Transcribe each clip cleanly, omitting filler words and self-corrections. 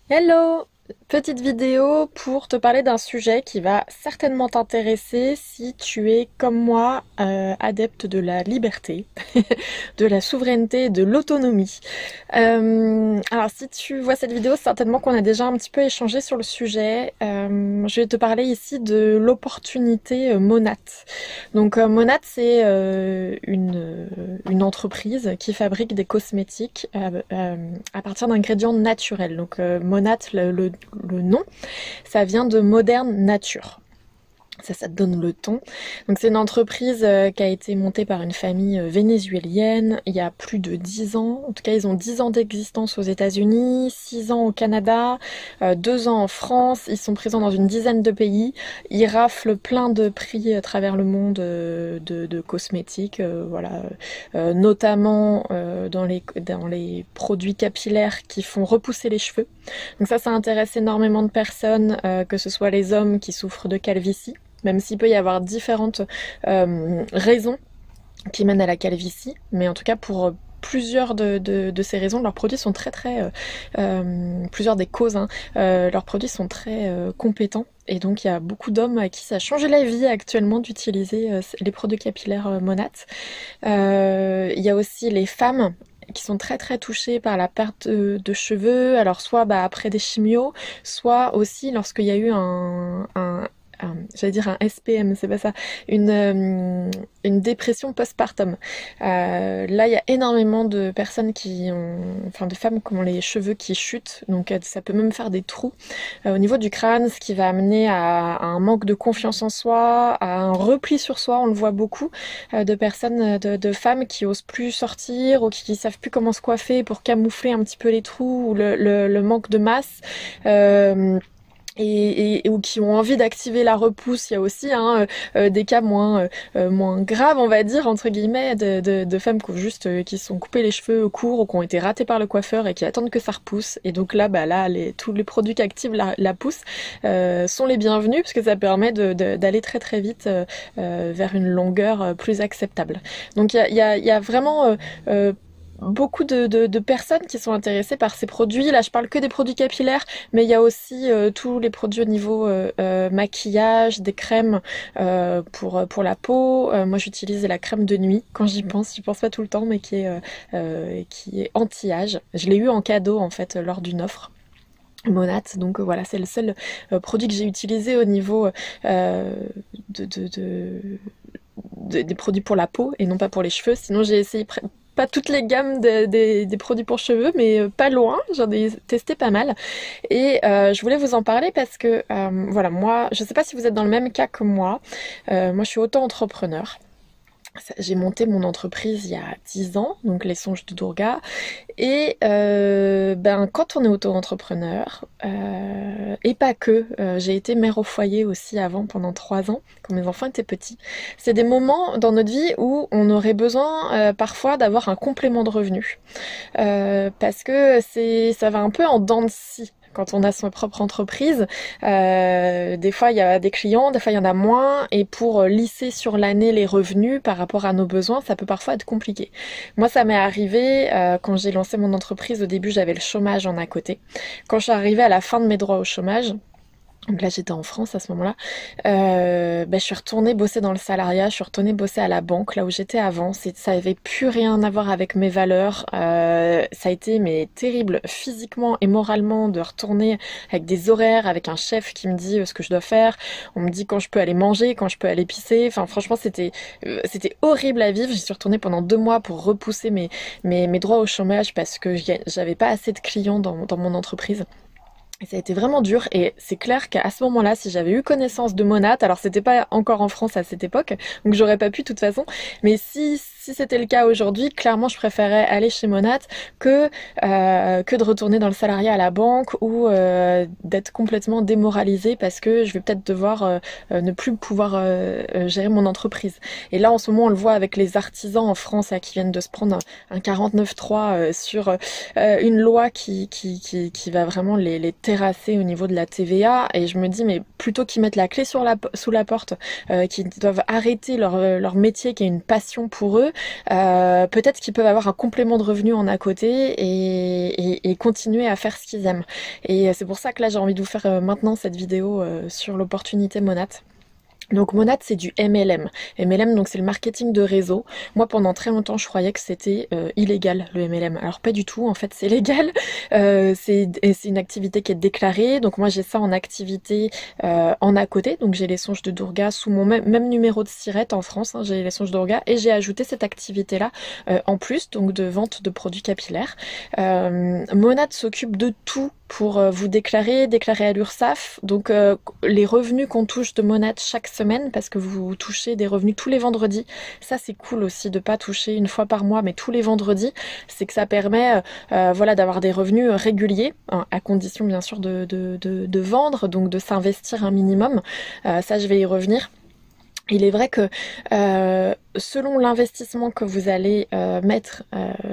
Hello! Petite vidéo pour te parler d'un sujet qui va certainement t'intéresser si tu es comme moi adepte de la liberté, de la souveraineté et de l'autonomie. Alors si tu vois cette vidéo, c'est certainement qu'on a déjà un petit peu échangé sur le sujet. Je vais te parler ici de l'opportunité Monat. Donc Monat, c'est une entreprise qui fabrique des cosmétiques à partir d'ingrédients naturels. Donc Monat, le nom, ça vient de Modern Nature. Ça te donne le ton. Donc c'est une entreprise qui a été montée par une famille vénézuélienne il y a plus de 10 ans. En tout cas, ils ont 10 ans d'existence aux États-Unis, 6 ans au Canada, 2 ans en France. Ils sont présents dans une dizaine de pays. Ils raflent plein de prix à travers le monde de cosmétiques, voilà, notamment dans les produits capillaires qui font repousser les cheveux. Donc ça intéresse énormément de personnes, que ce soit les hommes qui souffrent de calvitie, même s'il peut y avoir différentes raisons qui mènent à la calvitie, mais en tout cas pour plusieurs de ces raisons, leurs produits sont plusieurs des causes, hein, leurs produits sont très compétents. Et donc il y a beaucoup d'hommes à qui ça a changé la vie actuellement d'utiliser les produits capillaires Monat. Il y a aussi les femmes qui sont très très touchées par la perte de cheveux, alors soit après des chimios, soit aussi lorsqu'il y a eu j'allais dire un SPM, c'est pas ça, une dépression postpartum. Là, il y a énormément de personnes de femmes qui ont les cheveux qui chutent, donc ça peut même faire des trous au niveau du crâne, ce qui va amener à un manque de confiance en soi, à un repli sur soi. On le voit beaucoup de personnes, de femmes qui osent plus sortir ou qui savent plus comment se coiffer pour camoufler un petit peu les trous ou le manque de masse. Ou qui ont envie d'activer la repousse. Il y a aussi des cas moins graves, on va dire, entre guillemets, de femmes qui se sont coupées les cheveux courts ou qui ont été ratées par le coiffeur et qui attendent que ça repousse. Et donc là, tous les produits qui activent la pousse sont les bienvenus, parce que ça permet d'aller très très vite vers une longueur plus acceptable. Donc il y a vraiment beaucoup de personnes qui sont intéressées par ces produits. Là, je parle que des produits capillaires, mais il y a aussi tous les produits au niveau maquillage, des crèmes pour la peau. Moi, j'utilise la crème de nuit quand j'y pense pas tout le temps, mais qui est anti-âge. Je l'ai eu en cadeau en fait lors d'une offre Monat, donc voilà, c'est le seul produit que j'ai utilisé au niveau de, de, de, des produits pour la peau et non pas pour les cheveux. Sinon, j'ai essayé pas toutes les gammes des produits pour cheveux, mais pas loin, j'en ai testé pas mal. Et je voulais vous en parler parce que, voilà, moi, je sais pas si vous êtes dans le même cas que moi. Moi, je suis auto-entrepreneur. J'ai monté mon entreprise il y a 10 ans, donc les songes de Durga. Et quand on est auto-entrepreneur, et pas que, j'ai été mère au foyer aussi avant pendant 3 ans, quand mes enfants étaient petits. C'est des moments dans notre vie où on aurait besoin parfois d'avoir un complément de revenu. Parce que ça va un peu en dents de scie quand on a son propre entreprise. Des fois, il y a des clients, des fois, il y en a moins. Et pour lisser sur l'année les revenus par rapport à nos besoins, ça peut parfois être compliqué. Moi, ça m'est arrivé quand j'ai lancé mon entreprise. Au début, j'avais le chômage en à côté. Quand je suis arrivée à la fin de mes droits au chômage, donc là, j'étais en France à ce moment-là. Je suis retournée bosser dans le salariat, je suis retournée bosser à la banque, là où j'étais avant. Ça avait plus rien à voir avec mes valeurs. Ça a été terrible physiquement et moralement de retourner avec des horaires, avec un chef qui me dit ce que je dois faire. On me dit quand je peux aller manger, quand je peux aller pisser. Enfin, franchement, c'était horrible à vivre. J'y suis retournée pendant 2 mois pour repousser mes droits au chômage parce que j'avais pas assez de clients dans mon entreprise. Et ça a été vraiment dur, et c'est clair qu'à ce moment-là, si j'avais eu connaissance de Monat, alors c'était pas encore en France à cette époque, donc j'aurais pas pu de toute façon, mais si c'était le cas aujourd'hui, clairement je préférais aller chez Monat que de retourner dans le salariat à la banque ou d'être complètement démoralisée parce que je vais peut-être devoir ne plus pouvoir gérer mon entreprise. Et là en ce moment on le voit avec les artisans en France là, qui viennent de se prendre un 49.3 sur une loi qui va vraiment les terrassés au niveau de la TVA, et je me dis mais plutôt qu'ils mettent la clé sous la porte, qu'ils doivent arrêter leur métier qui est une passion pour eux, peut-être qu'ils peuvent avoir un complément de revenu en à côté et continuer à faire ce qu'ils aiment. Et c'est pour ça que là j'ai envie de vous faire maintenant cette vidéo sur l'opportunité Monat. Donc Monat, c'est du MLM. MLM, donc c'est le marketing de réseau. Moi, pendant très longtemps, je croyais que c'était illégal, le MLM. Alors pas du tout, en fait, c'est légal. C'est une activité qui est déclarée. Donc moi, j'ai ça en activité en à côté. Donc j'ai les songes de Durga sous mon même numéro de sirette en France. Hein, j'ai les songes de Durga. Et j'ai ajouté cette activité-là en plus, donc de vente de produits capillaires. Monat s'occupe de tout pour vous déclarer à l'URSSAF. Donc les revenus qu'on touche de Monat chaque semaine, parce que vous touchez des revenus tous les vendredis. Ça c'est cool aussi de pas toucher une fois par mois, mais tous les vendredis. C'est que ça permet voilà, d'avoir des revenus réguliers, hein, à condition bien sûr de vendre, donc de s'investir un minimum. Ça je vais y revenir. Il est vrai que selon l'investissement que vous allez mettre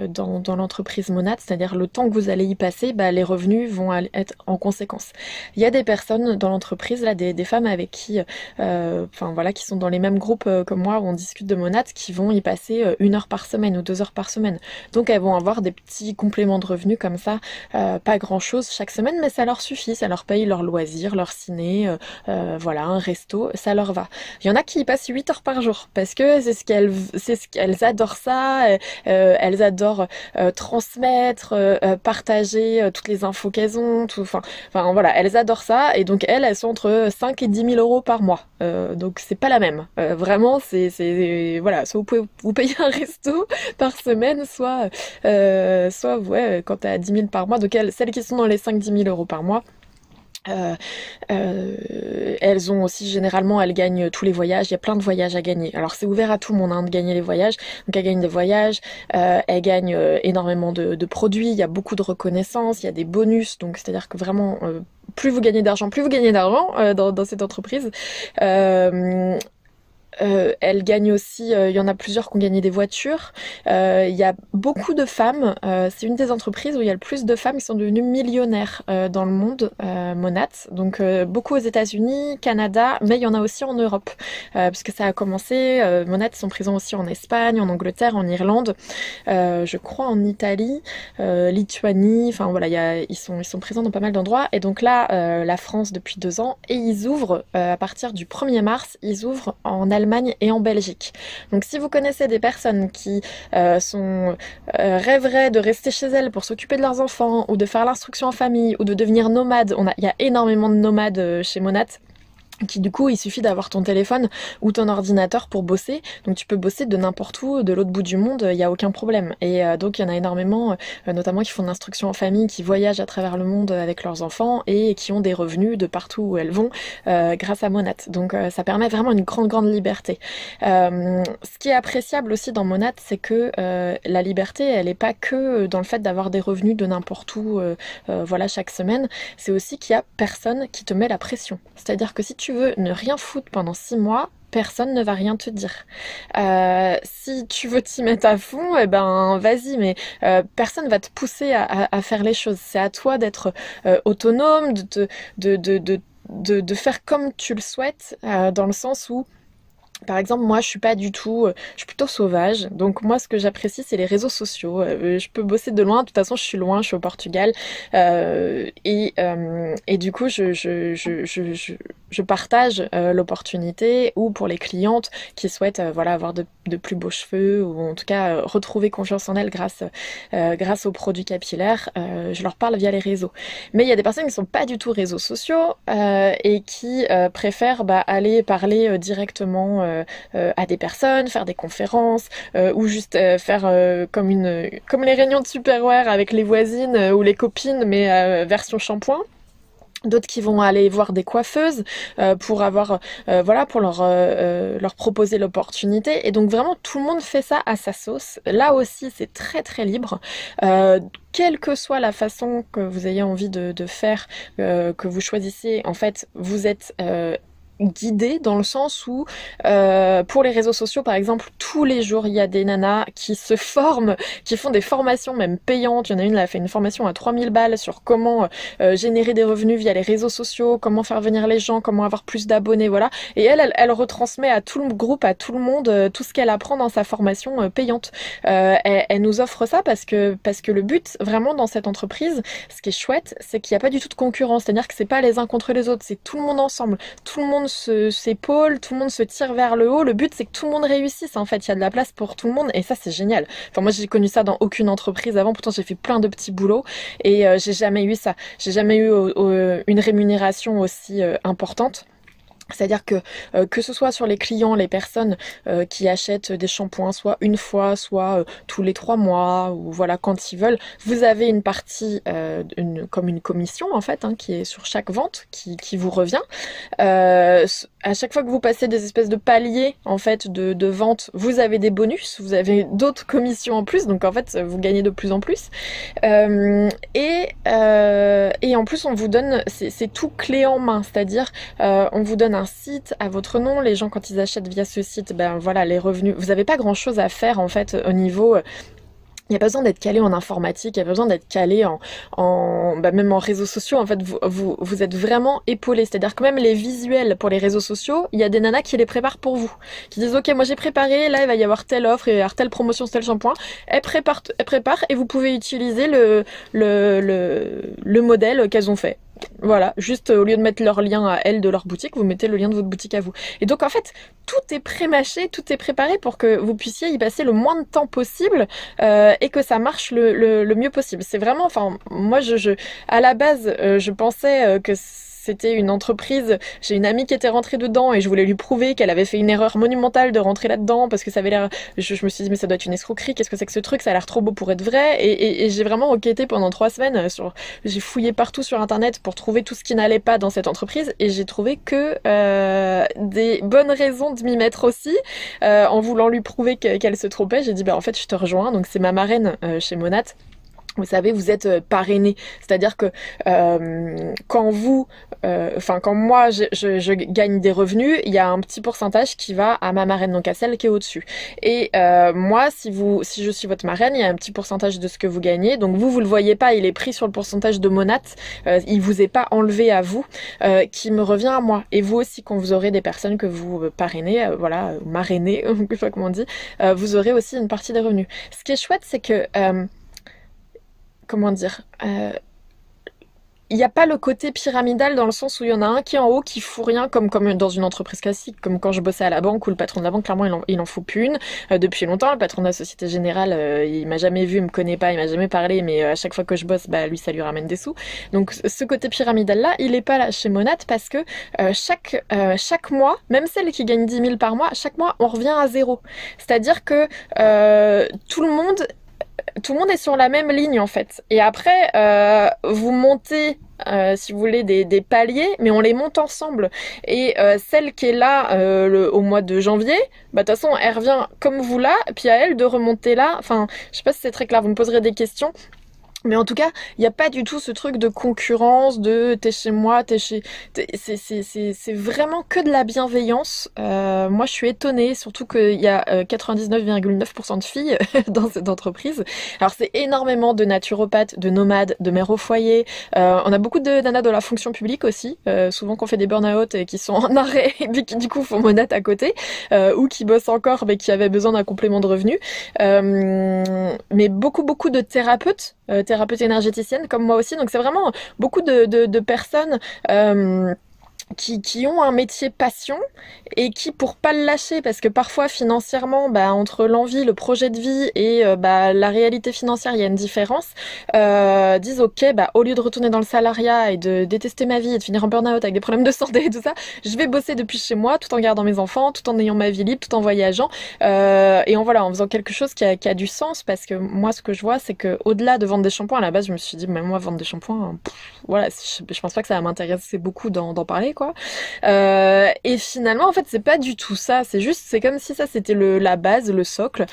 dans l'entreprise Monat, c'est-à-dire le temps que vous allez y passer, bah, les revenus vont être en conséquence. Il y a des personnes dans l'entreprise, là, des femmes avec qui, enfin voilà, qui sont dans les mêmes groupes que moi où on discute de Monat, qui vont y passer 1 heure par semaine ou 2 heures par semaine. Donc elles vont avoir des petits compléments de revenus comme ça, pas grand-chose chaque semaine, mais ça leur suffit, ça leur paye leurs loisirs, leur ciné, voilà, un resto, ça leur va. Il y en a qui passent 8 heures par jour parce que c'est ce qu'elles adorent ça, elles adorent transmettre, partager toutes les infos qu'elles ont, enfin voilà, elles adorent ça et donc elles sont entre 5 et 10 000 euros par mois. Donc c'est pas la même. Vraiment, c'est voilà, soit vous pouvez vous payer un resto par semaine, soit ouais, quand t'as 10 000 par mois. Donc celles qui sont dans les 5-10 000 euros par mois. Elles ont aussi généralement, elles gagnent tous les voyages, il y a plein de voyages à gagner. Alors c'est ouvert à tout le monde hein, de gagner les voyages, donc elles gagnent des voyages, elles gagnent énormément de produits, il y a beaucoup de reconnaissance, il y a des bonus, donc c'est-à-dire que vraiment plus vous gagnez d'argent, dans cette entreprise. Elle gagne aussi, il y en a plusieurs qui ont gagné des voitures. Il y a beaucoup de femmes, c'est une des entreprises où il y a le plus de femmes qui sont devenues millionnaires dans le monde, Monat. Donc beaucoup aux États-Unis, Canada, mais il y en a aussi en Europe. Parce que ça a commencé, Monat sont présents aussi en Espagne, en Angleterre, en Irlande, je crois en Italie, Lituanie, enfin voilà, ils sont présents dans pas mal d'endroits. Et donc là, la France depuis 2 ans, et ils ouvrent, à partir du 1er mars, ils ouvrent en Allemagne et en Belgique. Donc si vous connaissez des personnes qui rêveraient de rester chez elles pour s'occuper de leurs enfants ou de faire l'instruction en famille ou de devenir nomade, il y a énormément de nomades chez Monat. Qui du coup il suffit d'avoir ton téléphone ou ton ordinateur pour bosser, donc tu peux bosser de n'importe où, de l'autre bout du monde, il n'y a aucun problème. Et donc il y en a énormément, notamment qui font de l'instruction en famille, qui voyagent à travers le monde avec leurs enfants et qui ont des revenus de partout où elles vont grâce à Monat. Donc ça permet vraiment une grande liberté. Ce qui est appréciable aussi dans Monat, c'est que la liberté, elle n'est pas que dans le fait d'avoir des revenus de n'importe où, voilà, chaque semaine, c'est aussi qu'il y a personne qui te met la pression. C'est-à-dire que si tu veux ne rien foutre pendant 6 mois, personne ne va rien te dire. Si tu veux t'y mettre à fond, eh ben vas-y, mais personne va te pousser à faire les choses. C'est à toi d'être autonome, de faire comme tu le souhaites, dans le sens où par exemple, moi, je suis pas du tout, je suis plutôt sauvage. Donc moi, ce que j'apprécie, c'est les réseaux sociaux. Je peux bosser de loin. De toute façon, je suis loin, je suis au Portugal, et du coup, je partage l'opportunité, ou pour les clientes qui souhaitent, voilà, avoir de plus beaux cheveux, ou en tout cas retrouver confiance en elles grâce aux produits capillaires. Je leur parle via les réseaux. Mais il y a des personnes qui sont pas du tout réseaux sociaux et qui préfèrent aller parler directement à des personnes, faire des conférences, ou juste faire comme les réunions de Superwear avec les voisines ou les copines, mais version shampoing. D'autres qui vont aller voir des coiffeuses pour avoir voilà, pour leur proposer l'opportunité. Et donc vraiment tout le monde fait ça à sa sauce. Là aussi c'est très libre. Quelle que soit la façon que vous ayez envie de faire, que vous choisissez, en fait vous êtes guidée dans le sens où pour les réseaux sociaux par exemple tous les jours il y a des nanas qui se forment, qui font des formations même payantes. Il y en a une, elle a fait une formation à 3000 balles sur comment générer des revenus via les réseaux sociaux, comment faire venir les gens, comment avoir plus d'abonnés, voilà. Et elle retransmet à tout le groupe, à tout le monde tout ce qu'elle apprend dans sa formation payante. Elle nous offre ça parce que le but vraiment dans cette entreprise, ce qui est chouette, c'est qu'il n'y a pas du tout de concurrence, c'est-à-dire que c'est pas les uns contre les autres, c'est tout le monde ensemble, tout le monde s'épaule, tout le monde se tire vers le haut. Le but, c'est que tout le monde réussisse. En fait, il y a de la place pour tout le monde et ça, c'est génial. Enfin, moi, j'ai connu ça dans aucune entreprise avant. Pourtant, j'ai fait plein de petits boulots et j'ai jamais eu ça. J'ai jamais eu une rémunération aussi importante. C'est-à-dire que ce soit sur les clients, les personnes qui achètent des shampoings soit une fois, soit tous les 3 mois, ou voilà quand ils veulent, vous avez une partie, comme une commission en fait, hein, qui est sur chaque vente, qui vous revient. À chaque fois que vous passez des espèces de paliers en fait de vente, vous avez des bonus, vous avez d'autres commissions en plus, donc en fait vous gagnez de plus en plus. Et en plus on vous donne, c'est tout clé en main, c'est-à-dire on vous donne un site à votre nom. Les gens quand ils achètent via ce site, ben voilà les revenus. Vous n'avez pas grand-chose à faire en fait au niveau. Il n'y a pas besoin d'être calé en informatique, il n'y a pas besoin d'être calé même en réseaux sociaux. En fait, vous êtes vraiment épaulé. C'est-à-dire que même les visuels pour les réseaux sociaux, il y a des nanas qui les préparent pour vous. Qui disent, OK, moi j'ai préparé, là il va y avoir telle offre, il va y avoir telle promotion, tel shampoing. Elles préparent et vous pouvez utiliser le modèle qu'elles ont fait. Voilà, juste au lieu de mettre leur lien à elles de leur boutique, vous mettez le lien de votre boutique à vous. Et donc en fait, tout est pré-mâché, tout est préparé pour que vous puissiez y passer le moins de temps possible et que ça marche le mieux possible. C'est vraiment, enfin, moi à la base, je pensais que c'était une entreprise, j'ai une amie qui était rentrée dedans et je voulais lui prouver qu'elle avait fait une erreur monumentale de rentrer là-dedans parce que ça avait l'air, je me suis dit mais ça doit être une escroquerie, qu'est-ce que c'est que ce truc, ça a l'air trop beau pour être vrai et j'ai vraiment enquêté pendant 3 semaines j'ai fouillé partout sur internet pour trouver tout ce qui n'allait pas dans cette entreprise et j'ai trouvé que des bonnes raisons de m'y mettre aussi en voulant lui prouver qu'elle se trompait. J'ai dit bah en fait je te rejoins, donc c'est ma marraine chez Monat. Vous savez, vous êtes parrainé, c'est-à-dire que quand moi je gagne des revenus, il y a un petit pourcentage qui va à ma marraine, donc à celle qui est au-dessus. Et moi, si je suis votre marraine, il y a un petit pourcentage de ce que vous gagnez, donc vous le voyez pas, il est pris sur le pourcentage de Monat, il vous est pas enlevé à vous, qui me revient à moi. Et vous aussi, quand vous aurez des personnes que vous parrainez, marrainez, je sais pas comment on dit, vous aurez aussi une partie des revenus. Ce qui est chouette, c'est que comment dire, il n'y a pas le côté pyramidal dans le sens où il y en a un qui est en haut qui fout rien comme dans une entreprise classique, comme quand je bossais à la banque où le patron de la banque, clairement, il en fout plus une. Depuis longtemps, le patron de la Société Générale, il m'a jamais vu, il me connaît pas, il m'a jamais parlé, mais à chaque fois que je bosse, bah, lui, ça lui ramène des sous. Donc, ce côté pyramidal-là, il est pas là chez Monat parce que chaque mois, même celle qui gagne 10 000 par mois, chaque mois, on revient à zéro. C'est-à-dire que tout le monde est sur la même ligne en fait. Et après, vous montez, si vous voulez, des paliers, mais on les monte ensemble. Et celle qui est là au mois de janvier, bah de toute façon, elle revient comme vous là, puis à elle de remonter là. Enfin, je sais pas si c'est très clair, vous me poserez des questions. Mais en tout cas, il n'y a pas du tout ce truc de concurrence, de t'es chez moi, c'est vraiment que de la bienveillance. Moi, je suis étonnée, surtout qu'il y a 99,9% de filles dans cette entreprise. Alors, c'est énormément de naturopathes, de nomades, de mères au foyer. On a beaucoup de nanas de la fonction publique aussi, souvent qu'on fait des burn-out et qui sont en arrêt et puis qui du coup font Monat à côté, ou qui bossent encore mais qui avaient besoin d'un complément de revenu. Mais beaucoup de thérapeutes énergéticienne comme moi aussi, donc c'est vraiment beaucoup de personnes qui ont un métier passion et qui, pour pas le lâcher, parce que parfois financièrement, bah, entre l'envie, le projet de vie et la réalité financière, il y a une différence, disent ok, bah, au lieu de retourner dans le salariat et de détester ma vie et de finir en burn-out avec des problèmes de santé et tout ça, je vais bosser depuis chez moi tout en gardant mes enfants, tout en ayant ma vie libre, tout en voyageant et en faisant quelque chose qui a du sens, parce que moi ce que je vois, c'est que au-delà de vendre des shampoings, à la base je me suis dit même moi vendre des shampoings, voilà, je pense pas que ça va m'intéresser beaucoup d'en parler quoi. Et finalement en fait c'est pas du tout ça, c'est comme si ça c'était la base, le socle.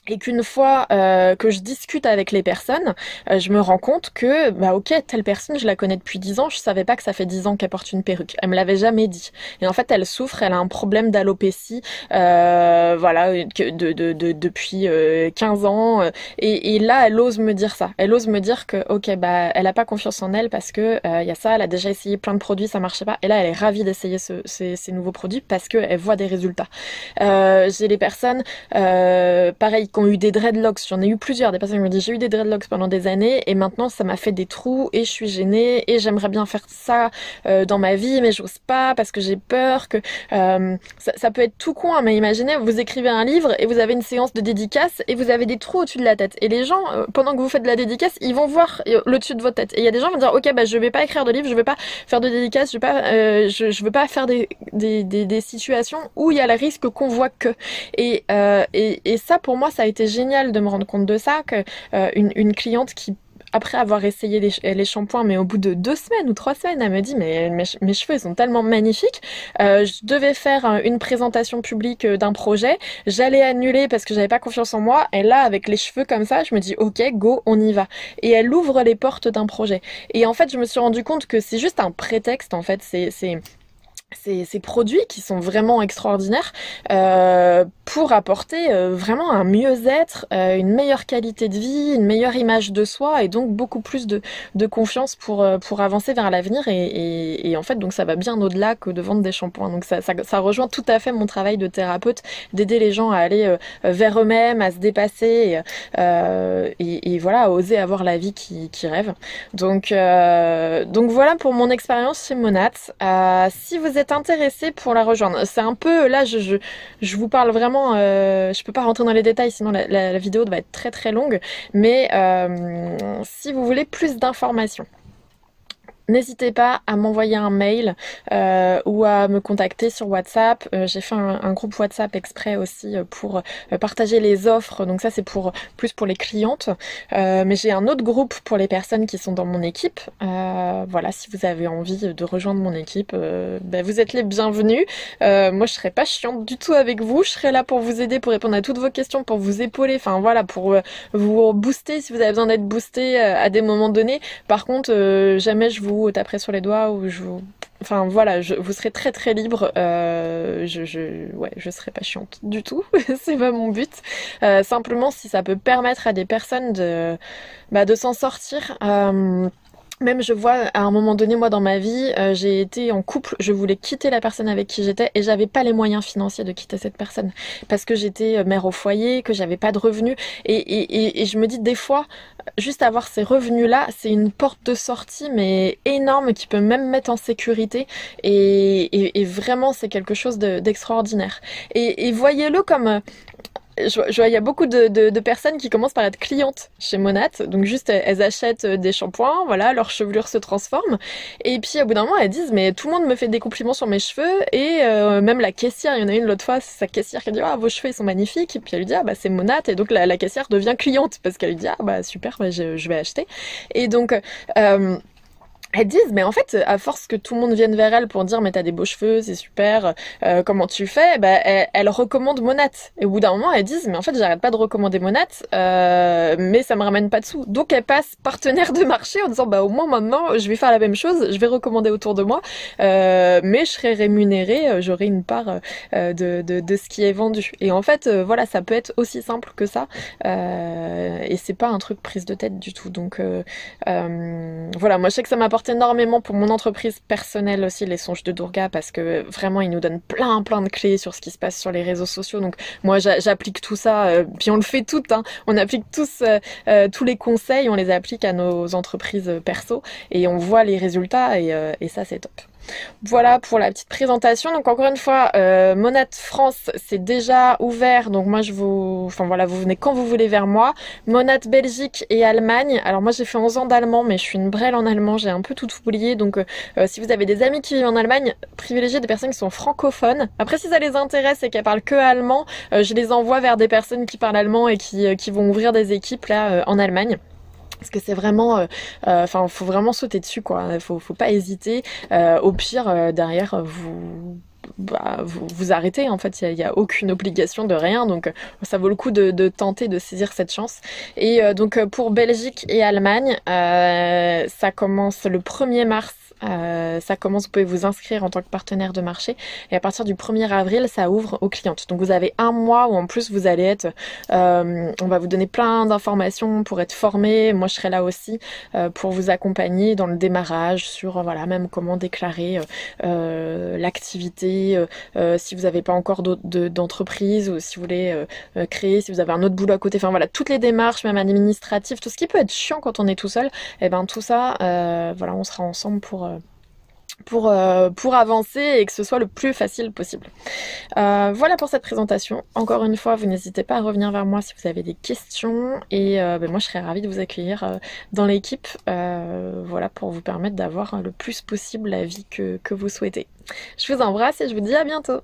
Et qu'une fois que je discute avec les personnes, je me rends compte que, bah ok, telle personne, je la connais depuis 10 ans, je savais pas que ça fait 10 ans qu'elle porte une perruque. Elle me l'avait jamais dit. Et en fait, elle souffre, elle a un problème d'alopécie, voilà, depuis 15 ans. Et là, elle ose me dire ça. Elle ose me dire que, ok, bah, elle a pas confiance en elle parce que y a ça, elle a déjà essayé plein de produits, ça marchait pas. Et là, elle est ravie d'essayer ces nouveaux produits parce qu'elle voit des résultats. J'ai les personnes, pareil, qui ont eu des dreadlocks. J'en ai eu plusieurs, des personnes qui m'ont dit j'ai eu des dreadlocks pendant des années et maintenant ça m'a fait des trous et je suis gênée et j'aimerais bien faire ça dans ma vie mais j'ose pas parce que j'ai peur que ça peut être tout con hein, mais imaginez vous écrivez un livre et vous avez une séance de dédicace et vous avez des trous au-dessus de la tête et les gens pendant que vous faites de la dédicace ils vont voir le-dessus de votre tête et il y a des gens qui vont dire ok bah je vais pas écrire de livre, je vais pas faire de dédicace, je veux pas faire des situations où il y a le risque qu'on voit que et ça pour moi ça a été génial de me rendre compte de ça, que une cliente qui après avoir essayé les shampoings, mais au bout de 2 semaines ou 3 semaines, elle me dit mais mes cheveux ils sont tellement magnifiques. Je devais faire une présentation publique d'un projet, j'allais annuler parce que j'avais pas confiance en moi. Et là, avec les cheveux comme ça, je me dis ok, go, on y va. Et elle ouvre les portes d'un projet. Et en fait, je me suis rendu compte que c'est juste un prétexte. En fait, ces produits qui sont vraiment extraordinaires pour apporter vraiment un mieux-être, une meilleure qualité de vie, une meilleure image de soi et donc beaucoup plus de confiance pour avancer vers l'avenir et en fait donc ça va bien au-delà que de vendre des shampoings. Donc ça rejoint tout à fait mon travail de thérapeute, d'aider les gens à aller vers eux-mêmes, à se dépasser et voilà, à oser avoir la vie qui rêvent. Donc voilà pour mon expérience chez Monat. Si vous êtes intéressé pour la rejoindre, c'est un peu là je vous parle vraiment, je peux pas rentrer dans les détails sinon la vidéo va être très très longue, mais si vous voulez plus d'informations, n'hésitez pas à m'envoyer un mail ou à me contacter sur WhatsApp. J'ai fait un groupe WhatsApp exprès aussi pour partager les offres. Donc ça c'est plus pour les clientes. Mais j'ai un autre groupe pour les personnes qui sont dans mon équipe. Voilà, si vous avez envie de rejoindre mon équipe, ben, vous êtes les bienvenus. Moi je serai pas chiante du tout avec vous. Je serai là pour vous aider, pour répondre à toutes vos questions, pour vous épauler. Enfin voilà, pour vous booster si vous avez besoin d'être boosté à des moments donnés. Par contre, jamais je vous taperai sur les doigts ou enfin voilà, vous serez très très libre. Je serai pas chiante du tout. C'est pas mon but. Simplement, si ça peut permettre à des personnes de s'en sortir. Même je vois à un moment donné moi dans ma vie j'ai été en couple, je voulais quitter la personne avec qui j'étais et j'avais pas les moyens financiers de quitter cette personne parce que j'étais mère au foyer, que j'avais pas de revenus et je me dis des fois juste avoir ces revenus là c'est une porte de sortie mais énorme qui peut même mettre en sécurité et vraiment c'est quelque chose d'extraordinaire et voyez-le comme je vois, il y a beaucoup de personnes qui commencent par être clientes chez Monat. Donc juste, elles achètent des shampoings, voilà, leur chevelure se transforme. Et puis, au bout d'un moment, elles disent, mais tout le monde me fait des compliments sur mes cheveux. Et même la caissière, il y en a une l'autre fois, c'est sa caissière qui dit, ah, vos cheveux, ils sont magnifiques. Et puis, elle lui dit, ah, bah, c'est Monat. Et donc, la caissière devient cliente parce qu'elle lui dit, ah, bah, super, bah, je vais acheter. Et donc, elles disent, mais en fait, à force que tout le monde vienne vers elle pour dire, mais t'as des beaux cheveux, c'est super, comment tu fais, bah, elle recommande Monat. Et au bout d'un moment, elles disent, mais en fait, j'arrête pas de recommander Monat, mais ça me ramène pas de sous. Donc, elles passent partenaire de marché en disant, bah, au moins maintenant, je vais faire la même chose, je vais recommander autour de moi, mais je serai rémunérée, j'aurai une part de ce qui est vendu. Et en fait, voilà, ça peut être aussi simple que ça, et c'est pas un truc prise de tête du tout. Donc, voilà, moi, je sais que ça m'apporte énormément pour mon entreprise personnelle aussi, les songes de Durga, parce que vraiment ils nous donnent plein de clés sur ce qui se passe sur les réseaux sociaux. Donc moi j'applique tout ça, puis on le fait toutes, hein. On applique tous les conseils, on les applique à nos entreprises perso et on voit les résultats et ça c'est top. Voilà pour la petite présentation. Donc encore une fois, Monat France c'est déjà ouvert. Donc moi voilà, vous venez quand vous voulez vers moi. Monat Belgique et Allemagne. Alors moi j'ai fait 11 ans d'allemand, mais je suis une brêle en allemand. J'ai un peu tout oublié. Donc si vous avez des amis qui vivent en Allemagne, privilégiez des personnes qui sont francophones. Après si ça les intéresse et qu'elles parlent que allemand, je les envoie vers des personnes qui parlent allemand et qui vont ouvrir des équipes là en Allemagne. Parce que c'est vraiment, faut vraiment sauter dessus quoi. Faut pas hésiter. Au pire, derrière, vous arrêtez. En fait, il y a aucune obligation de rien, donc ça vaut le coup de tenter de saisir cette chance. Et donc pour Belgique et Allemagne, ça commence le 1er mars. Ça commence, vous pouvez vous inscrire en tant que partenaire de marché et à partir du 1er avril ça ouvre aux clientes. Donc vous avez un mois où en plus vous allez être, on va vous donner plein d'informations pour être formé. Moi je serai là aussi pour vous accompagner dans le démarrage sur voilà même comment déclarer l'activité, si vous n'avez pas encore d'entreprise ou si vous voulez créer, si vous avez un autre boulot à côté. Enfin voilà, toutes les démarches même administratives, tout ce qui peut être chiant quand on est tout seul, et ben tout ça voilà, on sera ensemble pour avancer et que ce soit le plus facile possible. Voilà pour cette présentation. Encore une fois, vous n'hésitez pas à revenir vers moi si vous avez des questions et moi je serais ravie de vous accueillir dans l'équipe voilà, pour vous permettre d'avoir le plus possible la vie que vous souhaitez. Je vous embrasse et je vous dis à bientôt.